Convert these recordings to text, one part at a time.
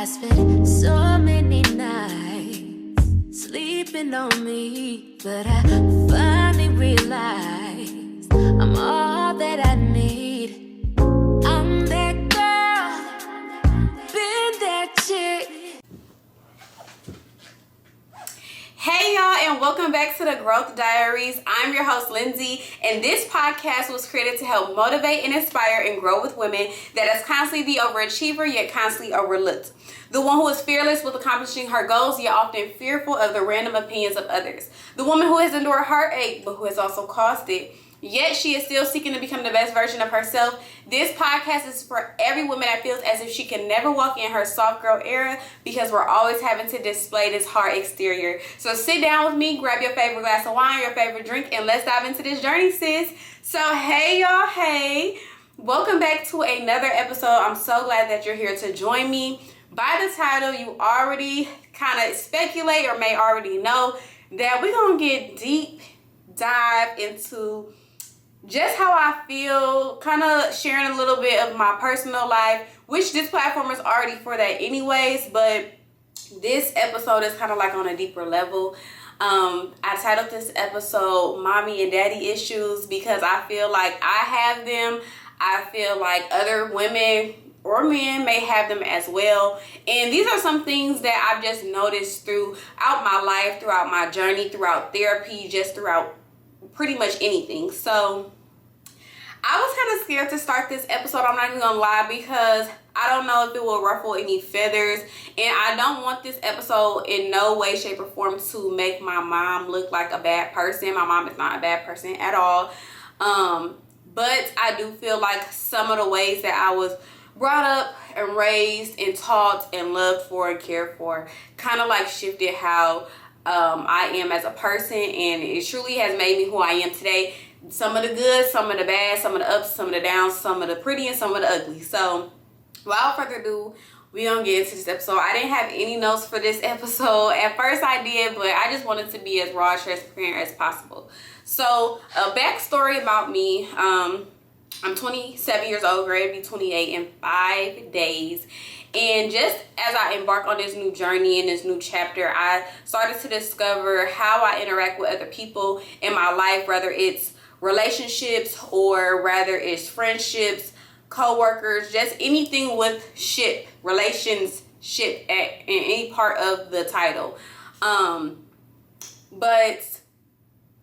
I spent so many nights sleeping on me, but I finally realized I'm all that I need. I'm that girl, been that chick. Hey y'all, and welcome back to the Growth Diaries. I'm your host, Lindsay, and this podcast was created to help motivate and inspire and grow with women that is constantly the overachiever yet constantly overlooked. The one who is fearless with accomplishing her goals yet often fearful of the random opinions of others. The woman who has endured heartache but who has also caused it. Yet she is still seeking to become the best version of herself. This podcast is for every woman that feels as if she can never walk in her soft girl era because we're always having to display this hard exterior. So sit down with me, grab your favorite glass of wine, your favorite drink, and let's dive into this journey, sis. So hey y'all, hey. Welcome back to another episode. I'm so glad that you're here to join me. By the title, you already kind of speculate or may already know that we're going to get deep dive into just how I feel, kind of sharing a little bit of my personal life, which this platform is already for that anyways, but this episode is kind of like on a deeper level. I titled this episode Mommy and Daddy Issues because I feel like I have them. I feel like other women or men may have them as well. And these are some things that I've just noticed throughout my life, throughout my journey, throughout therapy, just throughout pretty much anything. So I was kind of scared to start this episode, I'm not even gonna lie, because I don't know if it will ruffle any feathers, and I don't want this episode in no way, shape, or form to make my mom look like a bad person. My mom is not a bad person at all, but I do feel like some of the ways that I was brought up and raised and taught and loved for and cared for kind of like shifted how I am as a person, and it truly has made me who I am today. Some of the good, some of the bad, some of the ups, some of the downs, some of the pretty, and some of the ugly. So without further ado, we're gonna get into this episode. I didn't have any notes for this episode. At first I did, but I just wanted to be as raw, transparent as possible. So a backstory about me. I'm 27 years old, ready to be 28 in 5 days. And just as I embark on this new journey and this new chapter, I started to discover how I interact with other people in my life, whether it's relationships or rather it's friendships, co-workers, just anything with relationship in any part of the title. But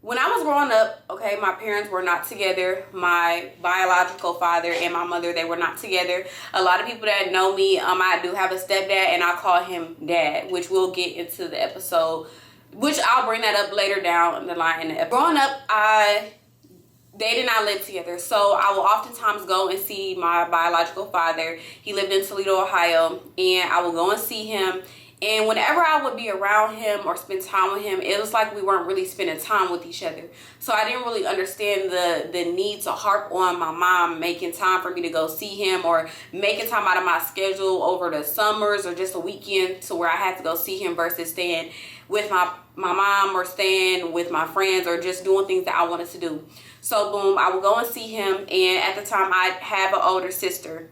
when I was growing up, okay, my parents were not together. My biological father and my mother, they were not together. A lot of people that know me, I do have a stepdad, and I call him Dad, which we'll get into the episode, which I'll bring that up later down the line. Growing up, they did not live together, so I will oftentimes go and see my biological father. He lived in Toledo, Ohio, and I will go and see him. And whenever I would be around him or spend time with him, it was like we weren't really spending time with each other. So I didn't really understand the need to harp on my mom making time for me to go see him or making time out of my schedule over the summers or just a weekend to where I had to go see him versus staying with my mom or staying with my friends or just doing things that I wanted to do. So boom, I would go and see him, and at the time I have an older sister,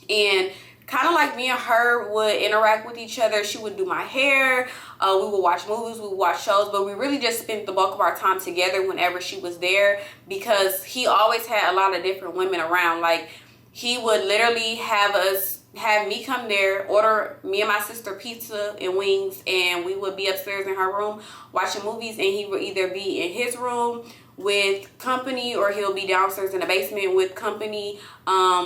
and kind of like me and her would interact with each other. She would do my hair, we would watch movies, we would watch shows, but we really just spent the bulk of our time together whenever she was there, because he always had a lot of different women around. Like, he would literally have me come there, order me and my sister pizza and wings, and we would be upstairs in her room watching movies, and he would either be in his room with company or he'll be downstairs in the basement with company.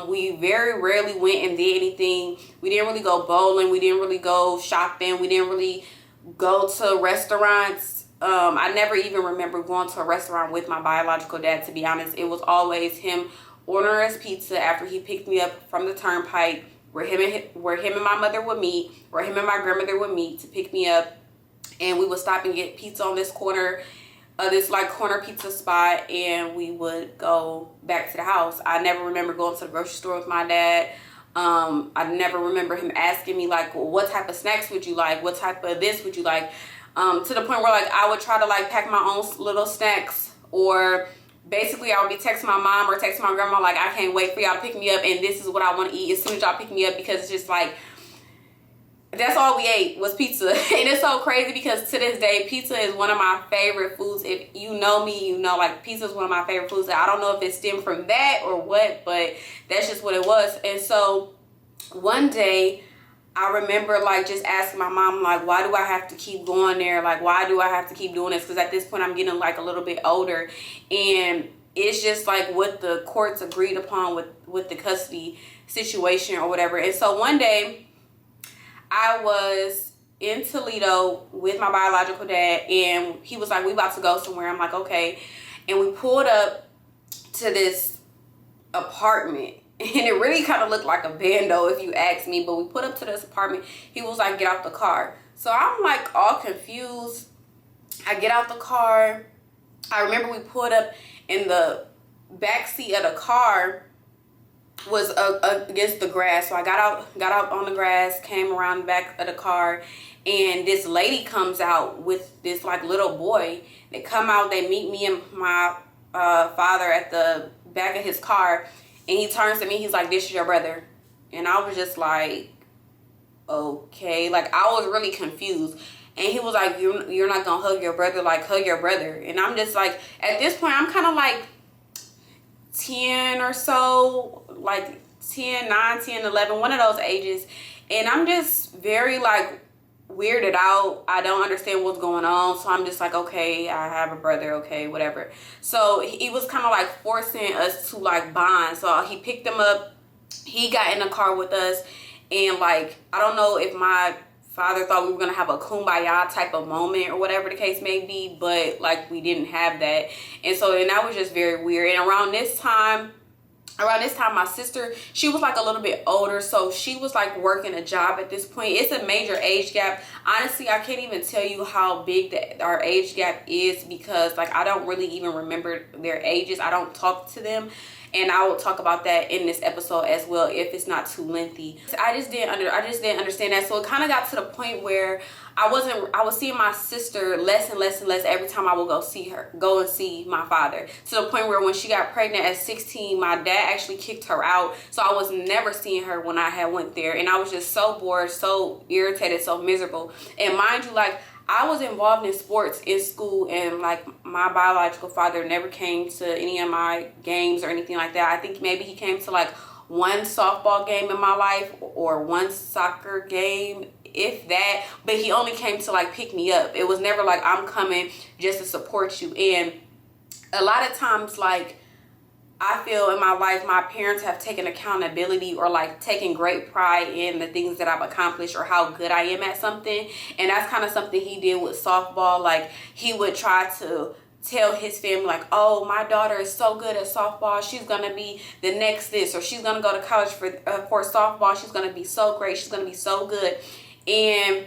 We very rarely went and did anything. We didn't really go bowling, we didn't really go shopping, we didn't really go to restaurants. I never even remember going to a restaurant with my biological dad, to be honest. It was always him ordering us pizza after he picked me up from the turnpike, where him and my mother would meet, or him and my grandmother would meet to pick me up, and we would stop and get pizza on this corner pizza spot, and we would go back to the house. I never remember going to the grocery store with my dad. I never remember him asking me, like, well, what type of snacks would you like? What type of this would you like? To the point where, like, I would try to, like, pack my own little snacks, or basically I would be texting my mom or texting my grandma, like, I can't wait for y'all to pick me up, and this is what I want to eat as soon as y'all pick me up, because it's just like, that's all we ate was pizza. And it's so crazy because to this day, pizza is one of my favorite foods. If you know me, you know, like, pizza is one of my favorite foods. I don't know if it stemmed from that or what, but that's just what it was. And so one day, I remember, like, just asking my mom, like, why do I have to keep going there? Like, why do I have to keep doing this? Because at this point, I'm getting, like, a little bit older. And it's just, like, what the courts agreed upon with the custody situation or whatever. And so one day, I was in Toledo with my biological dad. And he was like, we about to go somewhere. I'm like, okay. And we pulled up to this apartment. And it really kind of looked like a bando, if you ask me. But we put up to this apartment. He was like, get out the car. So I'm like all confused. I get out the car. I remember we pulled up in the back seat of the car was against the grass. So I got out on the grass, came around the back of the car. And this lady comes out with this like little boy. They come out, they meet me and my father at the back of his car. And he turns to me, he's like, this is your brother. And I was just like, okay. Like, I was really confused. And he was like, you're not going to hug your brother, like, hug your brother. And I'm just like, at this point, I'm kind of like 10 or so, like 10, 9, 10, 11, one of those ages. And I'm just very, like, weirded out. I don't understand what's going on. So I'm just like, okay, I have a brother, okay, whatever. So he was kind of like forcing us to like bond. So he picked him up, he got in the car with us, and like, I don't know if my father thought we were gonna have a kumbaya type of moment or whatever the case may be, but like, we didn't have that. And so then that was just very weird. And around this time, my sister, she was like a little bit older, so she was like working a job at this point. It's a major age gap. Honestly, I can't even tell you how big our age gap is, because like, I don't really even remember their ages. I don't talk to them, and I will talk about that in this episode as well if it's not too lengthy. I just didn't understand that. So it kind of got to the point where I was seeing my sister less and less and less every time I would go and see my father, to the point where when she got pregnant at 16, my dad actually kicked her out. So I was never seeing her when I had went there, and I was just so bored, so irritated, so miserable. And mind you, like, I was involved in sports in school, and like, my biological father never came to any of my games or anything like that. I think maybe he came to like one softball game in my life or one soccer game, if that, but he only came to like pick me up. It was never like, I'm coming just to support you. And a lot of times, like, I feel in my life, my parents have taken accountability or like taken great pride in the things that I've accomplished or how good I am at something. And that's kind of something he did with softball. Like, he would try to tell his family, like, oh, my daughter is so good at softball, she's gonna be the next this, or she's gonna go to college for softball, she's gonna be so great, she's gonna be so good. And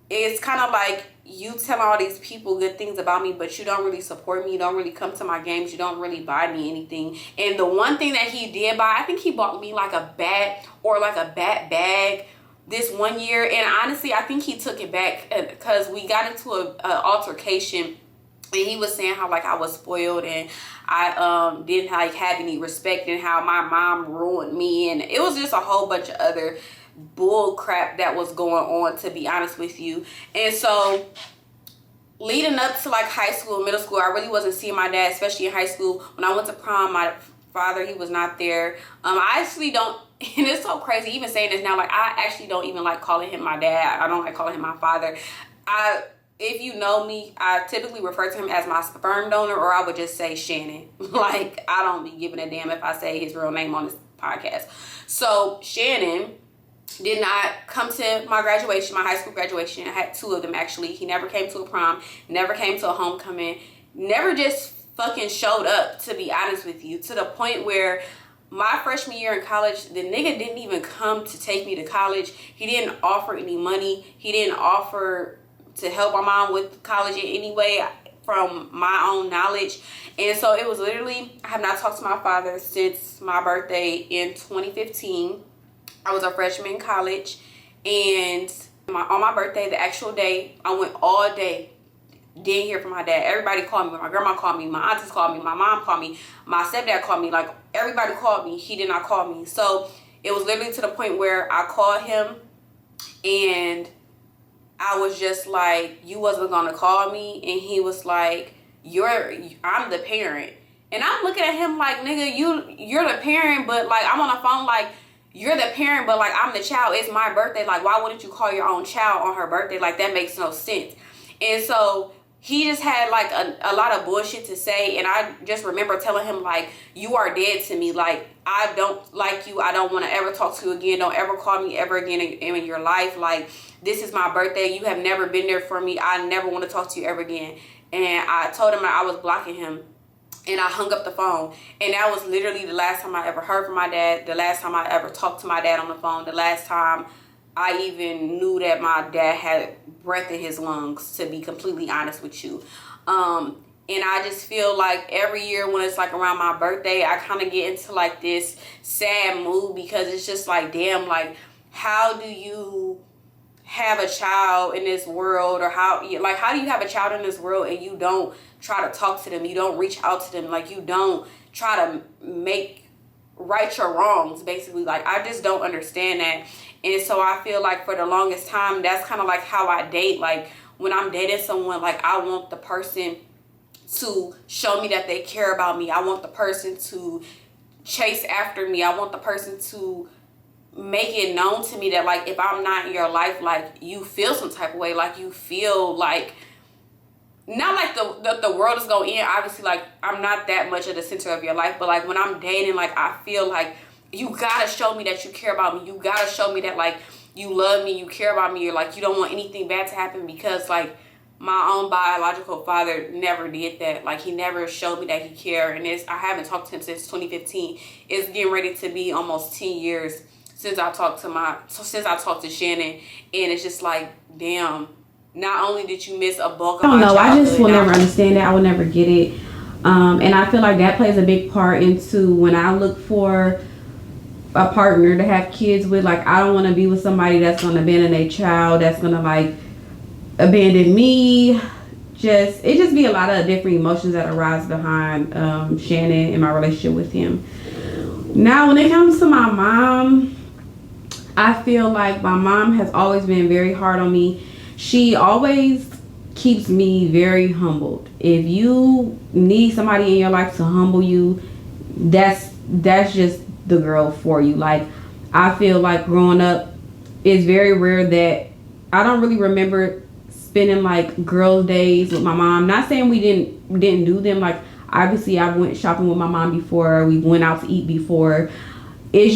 it's kind of like, you tell all these people good things about me, but you don't really support me, you don't really come to my games, you don't really buy me anything. And the one thing that he did buy, I think he bought me like a bat or like a bat bag this one year. And honestly, I think he took it back because we got into an altercation. And he was saying how like I was spoiled and I didn't like have any respect, and how my mom ruined me, and it was just a whole bunch of other bull crap that was going on, to be honest with you. And so leading up to like high school, middle school, I really wasn't seeing my dad, especially in high school. When I went to prom, my father, he was not there. I actually don't, and it's so crazy even saying this now, like, I actually don't even like calling him my dad. I don't like calling him my father. If you know me, I typically refer to him as my sperm donor, or I would just say Shannon. Like, I don't be giving a damn if I say his real name on this podcast. So Shannon did not come to my graduation, my high school graduation. I had two of them actually. He never came to a prom, never came to a homecoming, never just fucking showed up, to be honest with you, to the point where my freshman year in college, the nigga didn't even come to take me to college. He didn't offer any money. He didn't offer to help my mom with college in any way from my own knowledge. And so it was literally, I have not talked to my father since my birthday in 2015. I was a freshman in college, and on my birthday, the actual day, I went all day, didn't hear from my dad. Everybody called me. My grandma called me, my aunties called me, my mom called me, my stepdad called me, like, everybody called me. He did not call me. So it was literally to the point where I called him, and I was just like, you wasn't gonna call me, and he was like, I'm the parent. And I'm looking at him like, nigga, you're the parent, but like I'm on the phone like, you're the parent, but like I'm the child. It's my birthday. Like, why wouldn't you call your own child on her birthday? Like, that makes no sense. And so he just had like a lot of bullshit to say, and I just remember telling him like, you are dead to me. Like, I don't like you. I don't want to ever talk to you again. Don't ever call me ever again in your life. Like, this is my birthday. You have never been there for me. I never want to talk to you ever again. And I told him I was blocking him. And I hung up the phone. And that was literally the last time I ever heard from my dad. The last time I ever talked to my dad on the phone. The last time I even knew that my dad had breath in his lungs, to be completely honest with you. And I just feel like every year when it's like around my birthday, I kind of get into like this sad mood, because it's just like, damn, like, how do you have a child in this world, or how do you have a child in this world and you don't try to talk to them, you don't reach out to them, like, you don't try to right your wrongs, basically. Like, I just don't understand that. And so I feel like for the longest time, that's kind of like how I date. Like, when I'm dating someone, like, I want the person to show me that they care about me. I want the person to chase after me. I want the person to make it known to me that, like, if I'm not in your life, like, you feel some type of way. Like, you feel like, not like the world is going to end. Obviously, like, I'm not that much of the center of your life. But, like, when I'm dating, like, I feel like you got to show me that you care about me. You got to show me that, like, you love me, you care about me. Or, like, you don't want anything bad to happen, because, like, my own biological father never did that. Like, he never showed me that he cared. And I haven't talked to him since 2015. It's getting ready to be almost 10 years since I talked to Shannon. And it's just like, damn, not only did you miss a bulk of my childhood. I just will never understand that. I will never get it. And I feel like that plays a big part into when I look for a partner to have kids with. Like, I don't want to be with somebody that's going to abandon a child, that's going to, like, abandon me. It just be a lot of different emotions that arise behind Shannon and my relationship with him. Now, when it comes to my mom, I feel like my mom has always been very hard on me. She always keeps me very humbled. If you need somebody in your life to humble you, that's just the girl for you. Like, I feel like growing up, it's very rare that I don't really remember spending like girls' days with my mom. Not saying we didn't do them. Like, obviously I went shopping with my mom before. We went out to eat before. It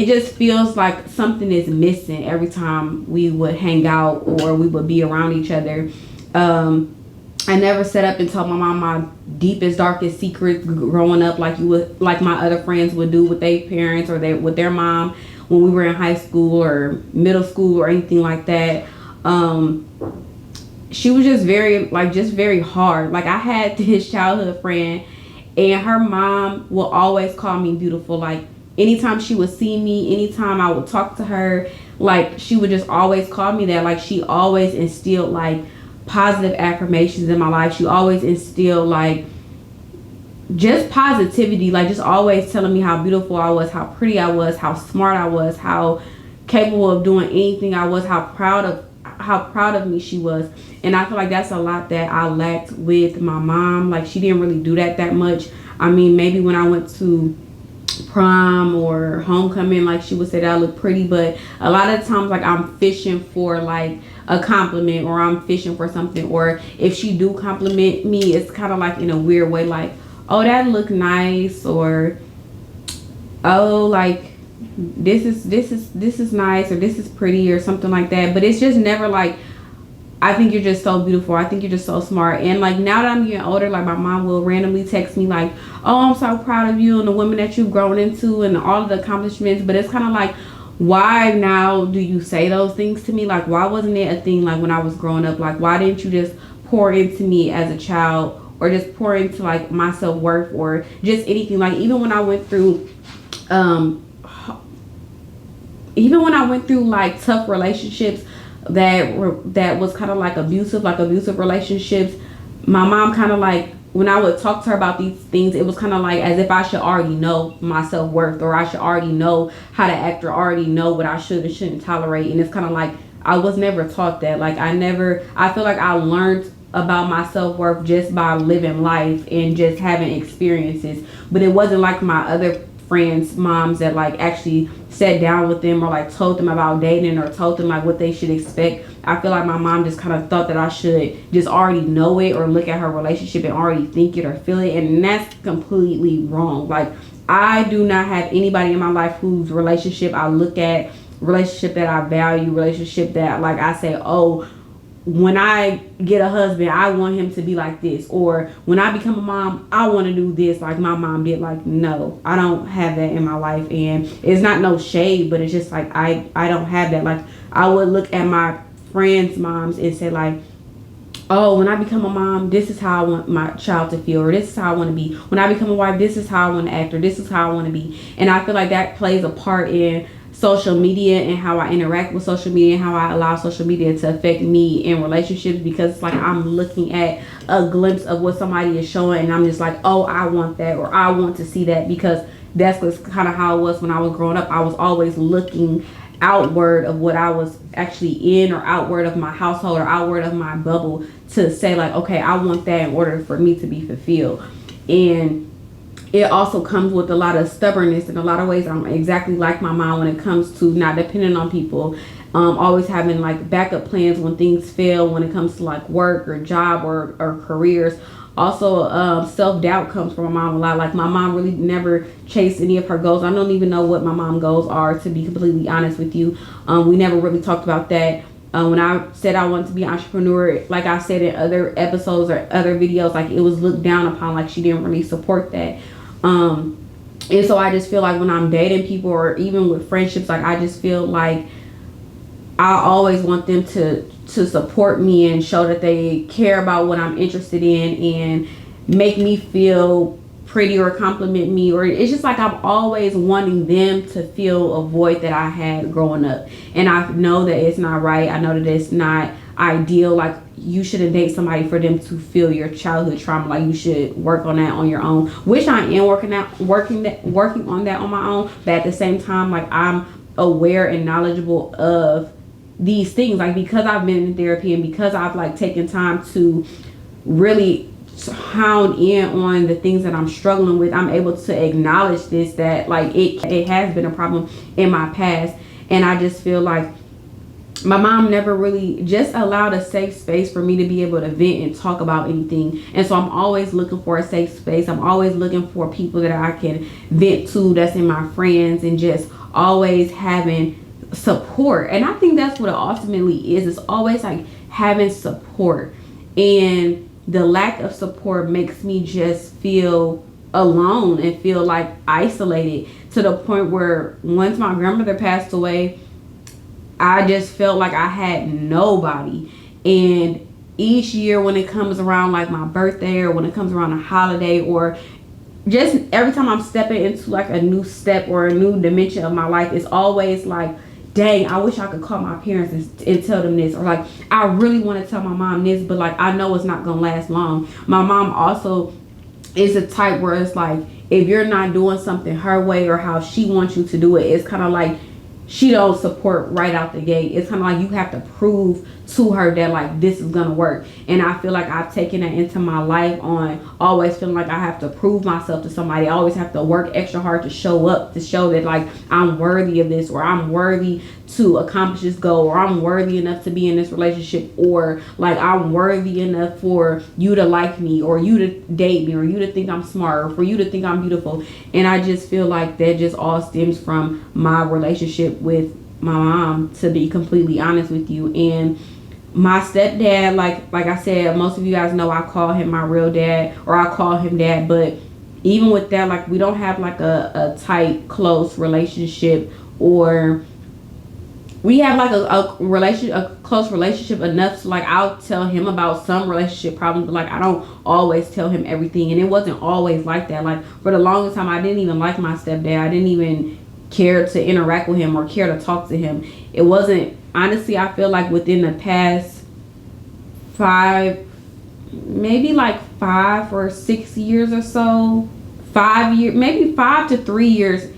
just feels like something is missing every time we would hang out or we would be around each other. I never set up and told my mom my deepest, darkest secrets growing up like my other friends would do with their parents or with their mom when we were in high school or middle school or anything like that. She was just very hard. Like, I had this childhood friend, and her mom will always call me beautiful. Like, anytime she would see me, anytime I would talk to her, like, she would just always call me that. Like, she always instilled like positive affirmations in my life. She always instilled like just positivity, like just always telling me how beautiful I was, how pretty I was, how smart I was, how capable of doing anything I was, how proud of me she was. And I feel like that's a lot that I lacked with my mom. Like, she didn't really do that much. I mean, maybe when I went to prom or homecoming, like, she would say that I look pretty, but a lot of times, like, I'm fishing for like a compliment, or I'm fishing for something, or if she do compliment me, it's kind of like in a weird way, like, oh, that look nice, or oh, like, this is nice, or this is pretty, or something like that. But it's just never like, I think you're just so beautiful, I think you're just so smart. And like, now that I'm getting older, like, my mom will randomly text me like, oh, I'm so proud of you and the women that you've grown into and all of the accomplishments. But it's kind of like, why now do you say those things to me? Like, why wasn't it a thing like when I was growing up? Like, why didn't you just pour into me as a child, or just pour into like my self-worth, or just anything? Like, even when I went through like tough relationships that was kind of like abusive relationships, my mom kind of like, when I would talk to her about these things, it was kind of like as if I should already know my self-worth, or I should already know how to act, or already know what I should and shouldn't tolerate. And it's kind of like, I was never taught that. Like I feel like I learned about my self-worth just by living life and just having experiences. But it wasn't like my other friends' moms that like actually sat down with them or like told them about dating or told them like what they should expect. I feel like my mom just kind of thought that I should just already know it or look at her relationship and already think it or feel it, and that's completely wrong. Like, I do not have anybody in my life whose relationship I look at, relationship that I value, relationship that like I say, oh, when I get a husband, I want him to be like this, or when I become a mom, I want to do this like my mom did. Like, no, I don't have that in my life, and it's not no shade, but it's just like I don't have that. Like, I would look at my friends' moms and say like, oh, when I become a mom, this is how I want my child to feel, or this is how I want to be. When I become a wife, this is how I want to act, or this is how I want to be. And I feel like that plays a part in social media and how I interact with social media and how I allow social media to affect me in relationships, because it's like I'm looking at a glimpse of what somebody is showing and I'm just like, oh, I want that, or I want to see that, because that's kind of how it was when I was growing up. I was always looking outward of what I was actually in, or outward of my household, or outward of my bubble, to say like, okay, I want that in order for me to be fulfilled. And it also comes with a lot of stubbornness. In a lot of ways, I'm exactly like my mom when it comes to not depending on people, always having like backup plans when things fail, when it comes to like work or job or careers. Also, self-doubt comes from my mom a lot. Like, my mom really never chased any of her goals. I don't even know what my mom's goals are, to be completely honest with you. We never really talked about that. When I said I wanted to be an entrepreneur, like I said in other episodes or other videos, like, it was looked down upon, like she didn't really support that. And so I just feel like when I'm dating people, or even with friendships, like, I just feel like I always want them to support me and show that they care about what I'm interested in and make me feel pretty or compliment me, or it's just like I'm always wanting them to fill a void that I had growing up. And I know that it's not right. I know that it's not ideal. Like, you shouldn't date somebody for them to feel your childhood trauma. Like, you should work on that on your own, which I am working on that on my own. But at the same time, like, I'm aware and knowledgeable of these things, like, because I've been in therapy and because I've like taken time to really hound in on the things that I'm struggling with. I'm able to acknowledge this, that like it has been a problem in my past. And I just feel like my mom never really just allowed a safe space for me to be able to vent and talk about anything. And so I'm always looking for a safe space. I'm always looking for people that I can vent to, that's in my friends, and just always having support. And I think that's what it ultimately is. It's always like having support, and the lack of support makes me just feel alone and feel like isolated, to the point where once my grandmother passed away, I just felt like I had nobody. And each year when it comes around like my birthday, or when it comes around a holiday, or just every time I'm stepping into like a new step or a new dimension of my life, it's always like, dang, I wish I could call my parents and tell them this, or like, I really want to tell my mom this, but like, I know it's not gonna last long. My mom also is a type where it's like, if you're not doing something her way or how she wants you to do it, it's kind of like she don't support right out the gate. It's kind of like you have to prove to her that like this is gonna work. And I feel like I've taken that into my life, on always feeling like I have to prove myself to somebody. I always have to work extra hard to show up, to show that like I'm worthy of this, or I'm worthy to accomplish this goal, or I'm worthy enough to be in this relationship, or like I'm worthy enough for you to like me, or you to date me, or you to think I'm smart, or for you to think I'm beautiful. And I just feel like that just all stems from my relationship with my mom, to be completely honest with you. And my stepdad, like I said, most of you guys know I call him my real dad, or I call him dad. But even with that, like, we don't have like a tight, close relationship, or we have like a close relationship enough to like, I'll tell him about some relationship problems, but like, I don't always tell him everything. And it wasn't always like that. Like, for the longest time, I didn't even like my stepdad. I didn't even care to interact with him or care to talk to him. It wasn't, honestly, I feel like within the past 5 or 6 years or so, 5 years, maybe 5 to 3 years,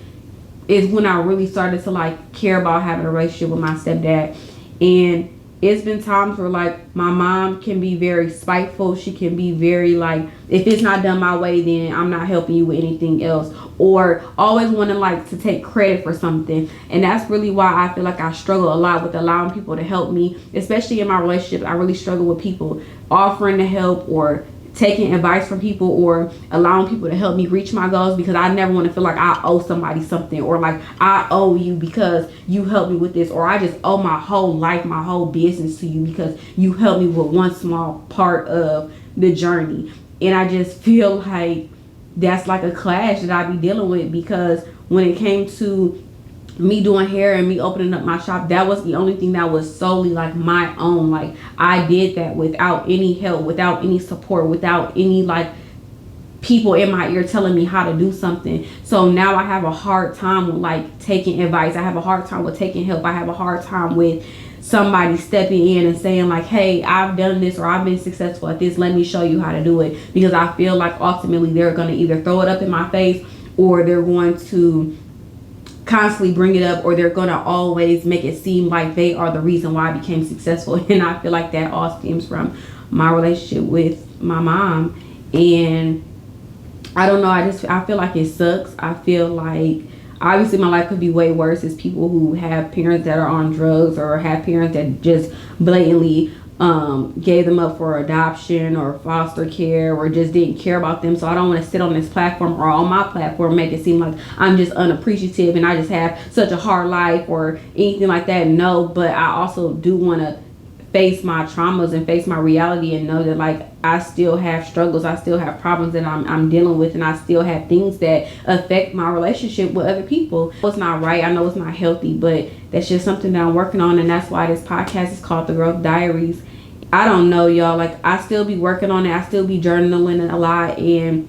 is when I really started to like care about having a relationship with my stepdad. And it's been times where like my mom can be very spiteful. She can be very like, if it's not done my way, then I'm not helping you with anything else, or always wanting like to take credit for something. And that's really why I feel like I struggle a lot with allowing people to help me, especially in my relationship. I really struggle with people offering to help or taking advice from people or allowing people to help me reach my goals, because I never want to feel like I owe somebody something, or like I owe you because you helped me with this, or I just owe my whole life, my whole business to you because you helped me with one small part of the journey. And I just feel like that's like a clash that I be dealing with, because when it came to me doing hair and me opening up my shop, that was the only thing that was solely like my own. Like I did that without any help, without any support, without any like people in my ear telling me how to do something. So now I have a hard time with like taking advice. I have a hard time with taking help. I have a hard time with somebody stepping in and saying like, hey, I've done this, or I've been successful at this, let me show you how to do it. Because I feel like ultimately they're going to either throw it up in my face, or they're going to constantly bring it up, or they're gonna always make it seem like they are the reason why I became successful. And I feel like that all stems from my relationship with my mom. And I don't know, I feel like it sucks. I feel like obviously my life could be way worse. It's people who have parents that are on drugs, or have parents that just blatantly gave them up for adoption or foster care, or just didn't care about them. So I don't want to sit on this platform or on my platform make it seem like I'm just unappreciative and I just have such a hard life or anything like that. No, but I also do want to face my traumas and face my reality and know that like I still have struggles, I still have problems that I'm dealing with, and I still have things that affect my relationship with other people. It's not right, I know it's not healthy, but that's just something that I'm working on, and that's why this podcast is called The Growth Diaries. I don't know, y'all, like I still be working on it, I still be journaling a lot, and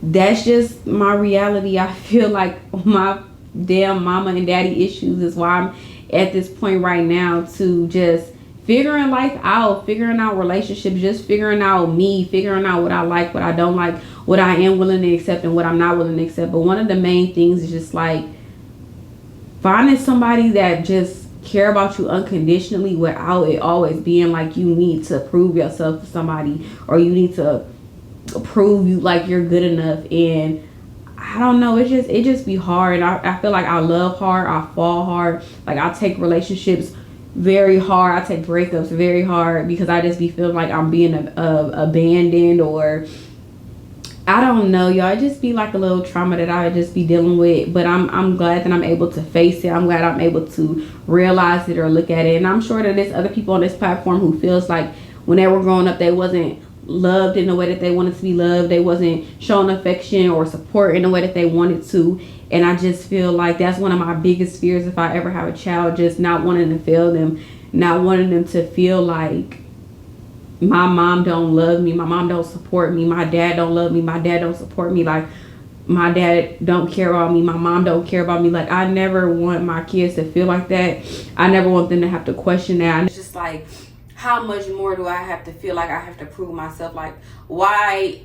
that's just my reality. I feel like my damn mama and daddy issues is why I'm at this point right now, to just figuring life out, figuring out relationships, just figuring out me, figuring out what I like, what I don't like, what I am willing to accept and what I'm not willing to accept. But one of the main things is just like finding somebody that just care about you unconditionally, without it always being like you need to prove yourself to somebody, or you need to prove you like you're good enough. And I don't know, it just be hard. I feel like I love hard, I fall hard. Like I take relationships very hard, I take breakups very hard, because I just be feeling like I'm being abandoned, or I don't know, y'all. It just be like a little trauma that I just be dealing with. But I'm glad that I'm able to face it. I'm glad I'm able to realize it or look at it. And I'm sure that there's other people on this platform who feels like when they were growing up, they wasn't loved in the way that they wanted to be loved. They wasn't shown affection or support in the way that they wanted to. And I just feel like that's one of my biggest fears if I ever have a child, just not wanting to fail them, not wanting them to feel like my mom don't love me, my mom don't support me, my dad don't love me, my dad don't support me, like my dad don't care about me, my mom don't care about me. Like I never want my kids to feel like that. I never want them to have to question that. It's just like, how much more do I have to feel like I have to prove myself? Like why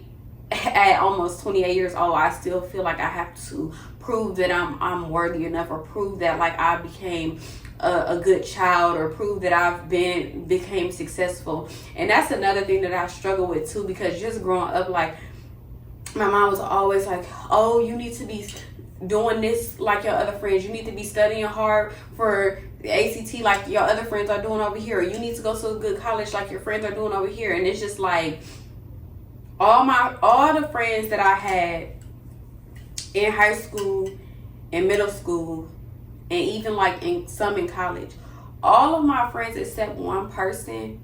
at almost 28 years old I still feel like I have to prove that I'm worthy enough, or prove that like I became a good child, or prove that I've became successful. And that's another thing that I struggle with too, because just growing up, like my mom was always like, oh, you need to be doing this like your other friends, you need to be studying hard for the ACT like your other friends are doing over here, or you need to go to a good college like your friends are doing over here. And it's just like all the friends that I had in high school and middle school, and even like some in college, all of my friends except one person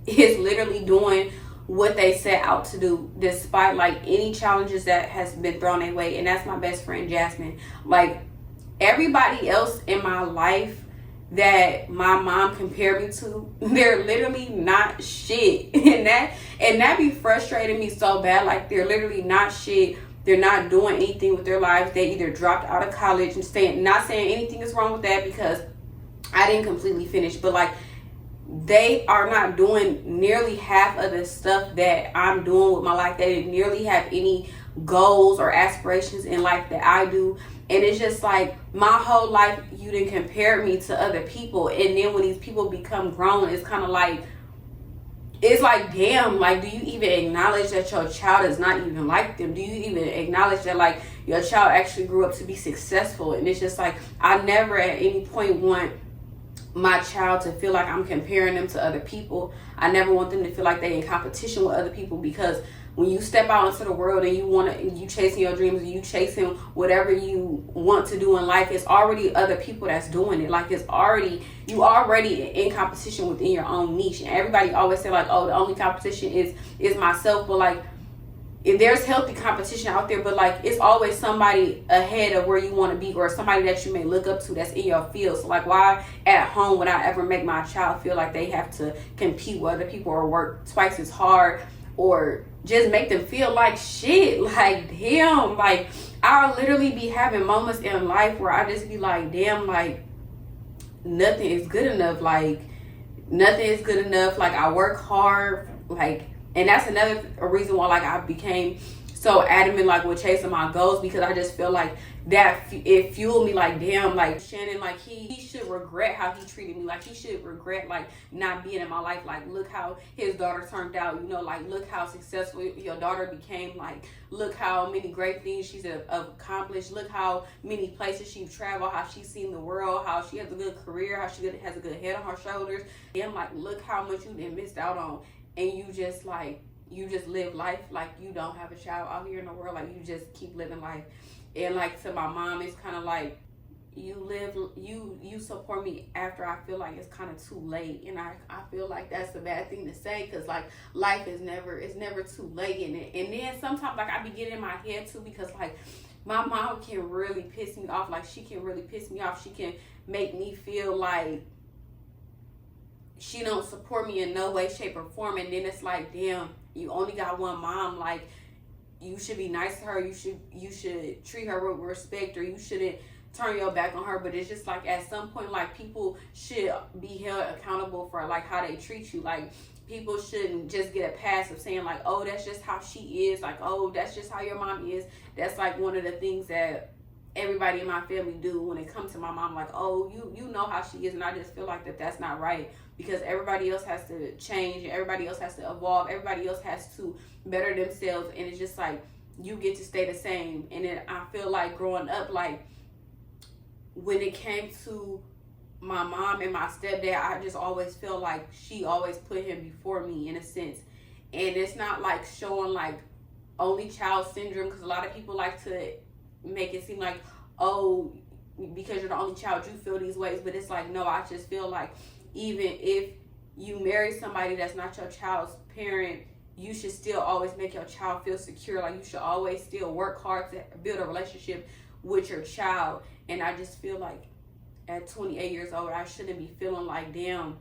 is literally doing what they set out to do, despite like any challenges that has been thrown their way. And that's my best friend Jasmine. Like everybody else in my life that my mom compared me to, they're literally not shit. And that be frustrating me so bad. Like they're literally not shit. They're not doing anything with their lives. They either dropped out of college, and not saying anything is wrong with that, because I didn't completely finish, but like they are not doing nearly half of the stuff that I'm doing with my life. They didn't nearly have any goals or aspirations in life that I do. And it's just like, my whole life you didn't compare me to other people, and then when these people become grown, it's kind of like, it's like, damn, like, do you even acknowledge that your child is not even like them? Do you even acknowledge that, like, your child actually grew up to be successful? And it's just like, I never at any point want my child to feel like I'm comparing them to other people. I never want them to feel like they in competition with other people, because when you step out into the world and you chasing your dreams, and you chasing whatever you want to do in life, it's already other people that's doing it. Like, you already in competition within your own niche. And everybody always say like, oh, the only competition is myself. But like, if there's healthy competition out there, but like, it's always somebody ahead of where you want to be, or somebody that you may look up to that's in your field. So like, why at home would I ever make my child feel like they have to compete with other people or work twice as hard, or just make them feel like shit? Like, damn, like, I'll literally be having moments in life where I just be like, damn, like, nothing is good enough. Like, nothing is good enough. Like, I work hard, like, and that's another reason why, like, I became so adamant, like, with chasing my goals, because I just feel like that it fueled me. Like, damn, like, Shannon, like, he should regret how he treated me. Like, he should regret, like, not being in my life. Like, look how his daughter turned out, you know, like, look how successful your daughter became. Like, look how many great things she's accomplished. Look how many places she's traveled, how she's seen the world, how she has a good career, how she has a good head on her shoulders. And like, look how much you done missed out on. And you just live life like you don't have a child out here in the world. Like, you just keep living life. And like, to my mom, it's kind of like, you support me after I feel like it's kind of too late. And I feel like that's a bad thing to say, because like, life is never too late in it. And then sometimes, like, I be getting in my head too, because like, my mom can really piss me off. Like, she can really piss me off. She can make me feel like she don't support me in no way, shape, or form. And then it's like, damn, you only got one mom. Like, you should be nice to her. You should treat her with respect, or you shouldn't turn your back on her. But it's just like, at some point, like, people should be held accountable for like how they treat you. Like, people shouldn't just get a pass of saying like, oh, that's just how she is. Like, oh, that's just how your mom is. That's like one of the things that everybody in my family do when it comes to my mom. Like, oh, you know how she is. And I just feel like that's not right, because everybody else has to change, and everybody else has to evolve, everybody else has to better themselves, and it's just like, you get to stay the same. And then I feel like, growing up, like, when it came to my mom and my stepdad, I just always feel like she always put him before me, in a sense. And it's not like showing like only child syndrome, because a lot of people like to make it seem like, oh, because you're the only child, you feel these ways. But it's like, no, I just feel like, even if you marry somebody that's not your child's parent, you should still always make your child feel secure. Like, you should always still work hard to build a relationship with your child. And I just feel like, at 28 years old, I shouldn't be feeling like, damn,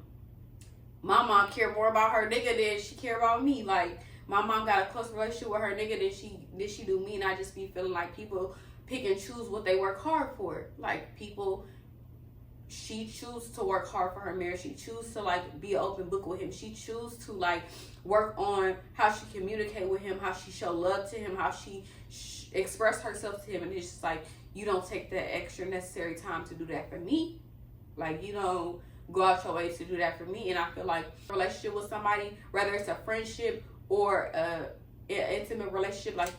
my mom cared more about her nigga than she cared about me. Like, my mom got a close relationship with her nigga than she do me. And I just be feeling like people pick and choose what they work hard for. Like, she chooses to work hard for her marriage. She chooses to like be an open book with him. She chooses to like work on how she communicate with him, how she show love to him, how she express herself to him. And it's just like, you don't take the extra necessary time to do that for me. Like, you don't go out your way to do that for me. And I feel like a relationship with somebody, whether it's a friendship or an intimate relationship, like,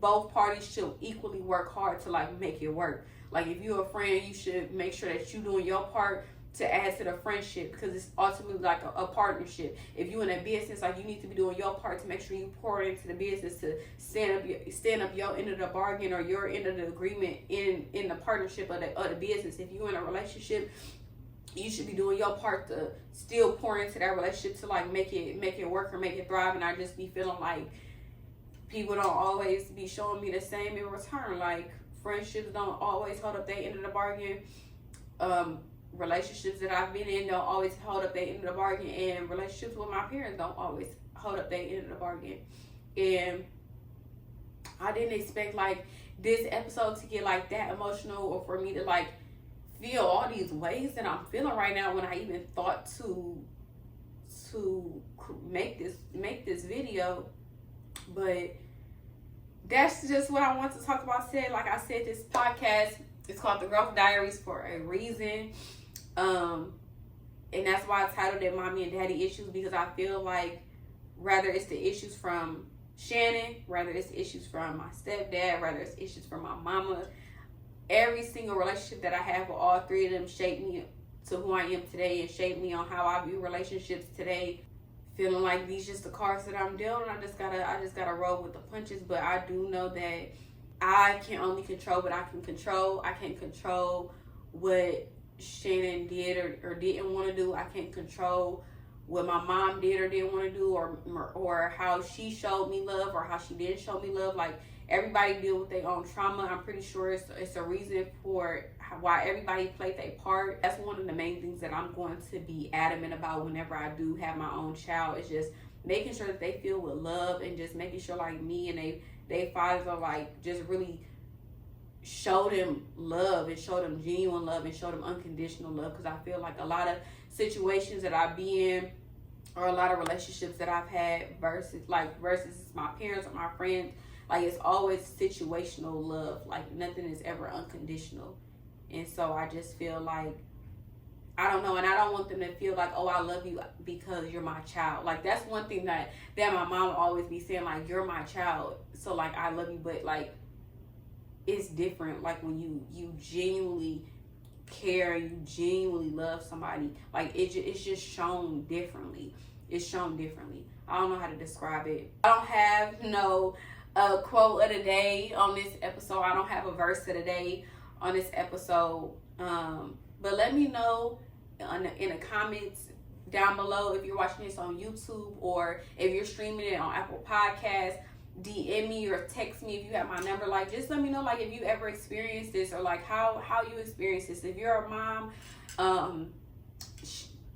both parties should equally work hard to like make it work. Like, if you're a friend, you should make sure that you're doing your part to add to the friendship, because it's ultimately like a partnership. If you're in a business, like, you need to be doing your part to make sure you pour into the business, to stand up your end of the bargain, or your end of the agreement in the partnership of the business. If you're in a relationship, you should be doing your part to still pour into that relationship to like make it work or make it thrive. And I just be feeling like people don't always be showing me the same in return. Like, friendships don't always hold up their end of the bargain. Relationships that I've been in don't always hold up their end of the bargain. And relationships with my parents don't always hold up their end of the bargain. And I didn't expect like this episode to get like that emotional, or for me to like feel all these ways that I'm feeling right now, when I even thought to make this video. But that's just what I want to talk about today. Like I said, this podcast is called the Growth Diaries for a reason. And that's why I titled it Mommy and Daddy Issues, because I feel like rather it's the issues from Shannon, rather it's the issues from my stepdad, rather it's issues from my mama, every single relationship that I have with all three of them shaped me to who I am today and shaped me on how I view relationships today. Feeling like these just the cards that I'm dealt, and I just gotta roll with the punches. But I do know that I can only control what I can control. I can't control what Shannon did or didn't want to do. I can't control what my mom did or didn't want to do, or how she showed me love or how she didn't show me love. Like, everybody deal with their own trauma. I'm pretty sure it's a reason for why everybody played their part. That's one of the main things that I'm going to be adamant about whenever I do have my own child. It's just making sure that they feel with love, and just making sure like me and they fathers are like just really show them love and show them genuine love and show them unconditional love. Because I feel like a lot of situations that I be in, or a lot of relationships that I've had versus my parents or my friends, like it's always situational love. Like nothing is ever unconditional. And so I just feel like, I don't know, and I don't want them to feel like, oh, I love you because you're my child. Like that's one thing that my mom will always be saying, like, you're my child, so like I love you. But like, it's different like when you genuinely care, you genuinely love somebody. Like it's just shown differently. It's shown differently. I don't know how to describe it. I don't have no quote of the day on this episode. I don't have a verse of the day on this episode. But let me know in the comments down below if you're watching this on YouTube, or if you're streaming it on Apple Podcasts. DM me or text me if you have my number. Like, just let me know, like, if you ever experienced this, or like how you experience this. If you're a mom,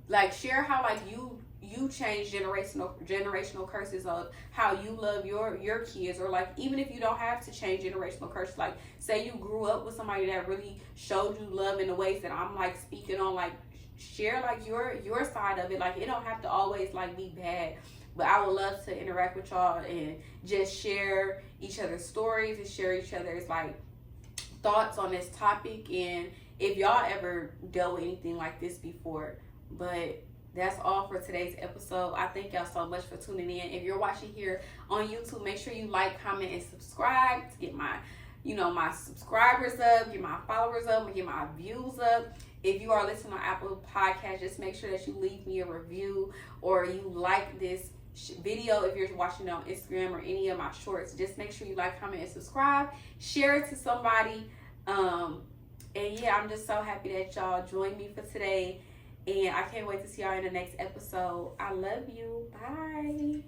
like share how like you change generational curses of how you love your kids. Or like, even if you don't have to change generational curses, like say you grew up with somebody that really showed you love in the ways that I'm like speaking on, like share like your side of it. Like it don't have to always like be bad. But I would love to interact with y'all and just share each other's stories and share each other's like thoughts on this topic, and if y'all ever dealt with anything like this before. But that's all for today's episode. I thank y'all so much for tuning in. If you're watching here on YouTube, make sure you like, comment, and subscribe to get my subscribers up, get my followers up, and get my views up. If you are listening on Apple Podcasts, just make sure that you leave me a review, or you like this video. If you're watching it on Instagram or any of my shorts, just make sure you like, comment, and subscribe. Share it to somebody. And yeah, I'm just so happy that y'all joined me for today, and I can't wait to see y'all in the next episode. I love you. Bye.